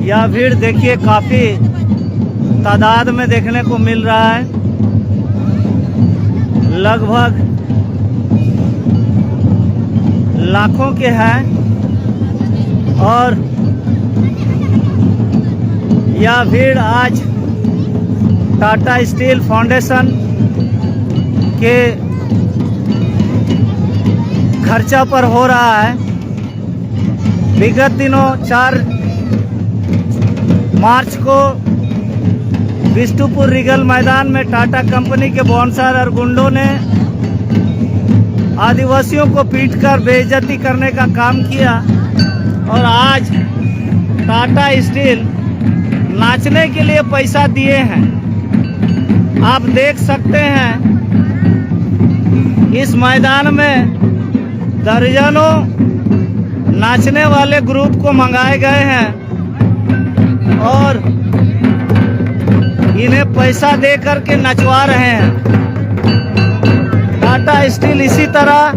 यह भीड़ देखिए काफ़ी तादाद में देखने को मिल रहा है। लगभग लाखों के हैं और यह भीड़ आज टाटा स्टील फाउंडेशन के खर्चा पर हो रहा है। विगत दिनों 4 मार्च को बिष्टुपुर रीगल मैदान में टाटा कंपनी के बॉन्सर और गुंडों ने आदिवासियों को पीटकर बेइज्जती करने का काम किया और आज टाटा स्टील नाचने के लिए पैसा दिए हैं। आप देख सकते हैं इस मैदान में दर्जनों नाचने वाले ग्रुप को मंगाए गए हैं और इन्हें पैसा दे करके नचवा रहे हैं। टाटा स्टील इसी तरह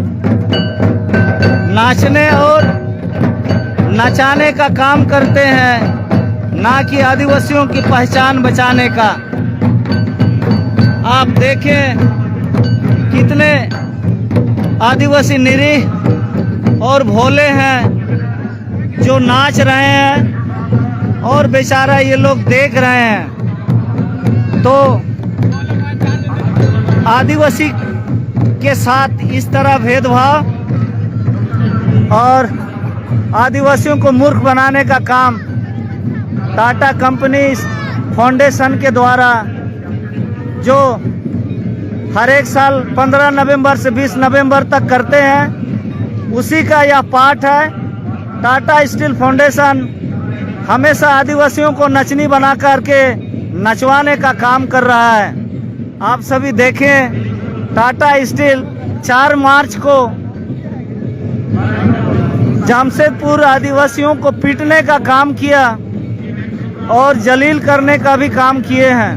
नाचने और नचाने का काम करते हैं, ना कि आदिवासियों की पहचान बचाने का। आप देखें कितने आदिवासी निरीह और भोले हैं जो नाच रहे हैं और बेचारा ये लोग देख रहे हैं। तो आदिवासी के साथ इस तरह भेदभाव और आदिवासियों को मूर्ख बनाने का काम टाटा कंपनी फाउंडेशन के द्वारा जो हर एक साल 15 नवंबर से 20 नवंबर तक करते हैं, उसी का यह पार्ट है। टाटा स्टील फाउंडेशन हमेशा आदिवासियों को नचनी बना करके नचवाने का काम कर रहा है। आप सभी देखें, टाटा स्टील 4 मार्च को जमशेदपुर आदिवासियों को पीटने का काम किया और जलील करने का भी काम किए हैं।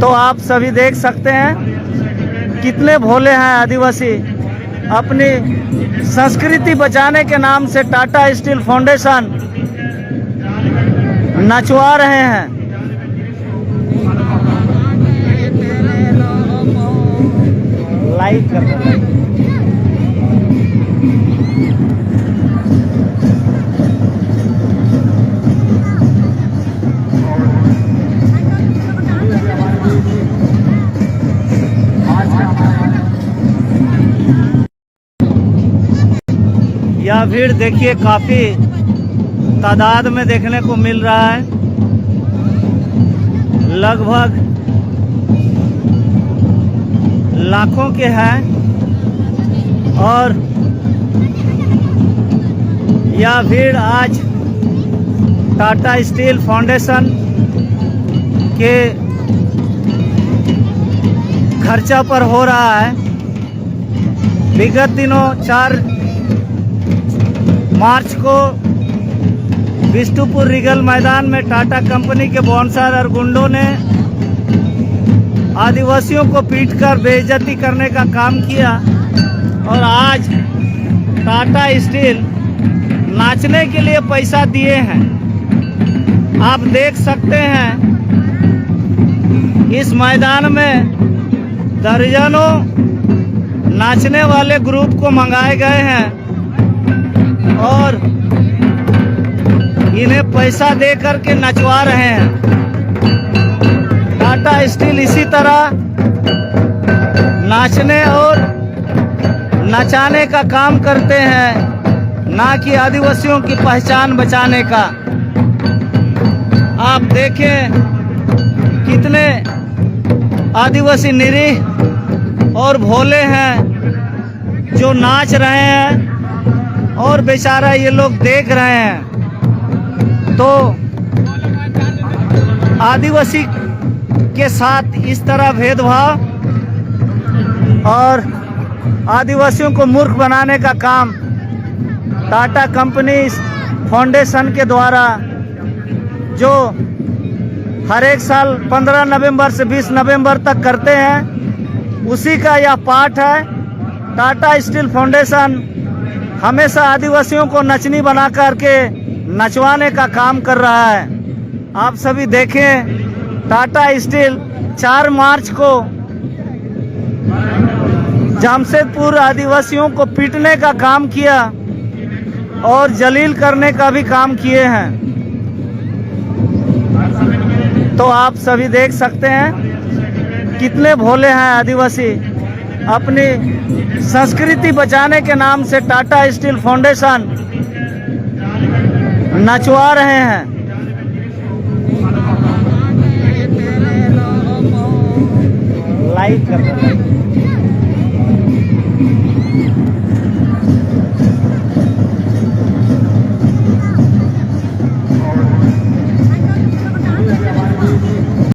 तो आप सभी देख सकते हैं कितने भोले हैं आदिवासी। अपनी संस्कृति बचाने के नाम से टाटा स्टील फाउंडेशन नचवा रहे हैं। लाइक कर दो। यह भीड़ देखिए काफ़ी तादाद में देखने को मिल रहा है। लगभग लाखों के हैं और यह भीड़ आज टाटा स्टील फाउंडेशन के खर्चा पर हो रहा है। विगत दिनों 4 मार्च को बिष्टुपुर रीगल मैदान में टाटा कंपनी के बॉन्सर और गुंडों ने आदिवासियों को पीटकर बेइज्जती करने का काम किया और आज टाटा स्टील नाचने के लिए पैसा दिए हैं। आप देख सकते हैं इस मैदान में दर्जनों नाचने वाले ग्रुप को मंगाए गए हैं और इन्हें पैसा दे करके नचवा रहे हैं। टाटा स्टील इसी तरह नाचने और नचाने का काम करते हैं, ना कि आदिवासियों की पहचान बचाने का। आप देखें कितने आदिवासी निरीह और भोले हैं जो नाच रहे हैं और बेचारा ये लोग देख रहे हैं। तो आदिवासी के साथ इस तरह भेदभाव और आदिवासियों को मूर्ख बनाने का काम टाटा कंपनी फाउंडेशन के द्वारा जो हर एक साल 15 नवंबर से 20 नवंबर तक करते हैं, उसी का यह पार्ट है। टाटा स्टील फाउंडेशन हमेशा आदिवासियों को नचनी बना करके नचवाने का काम कर रहा है। आप सभी देखें, टाटा स्टील 4 मार्च को जमशेदपुर आदिवासियों को पीटने का काम किया और जलील करने का भी काम किए हैं। तो आप सभी देख सकते हैं कितने भोले हैं आदिवासी। अपनी संस्कृति बचाने के नाम से टाटा स्टील फाउंडेशन नचवा रहे हैं। लाइक कर रहे हैं।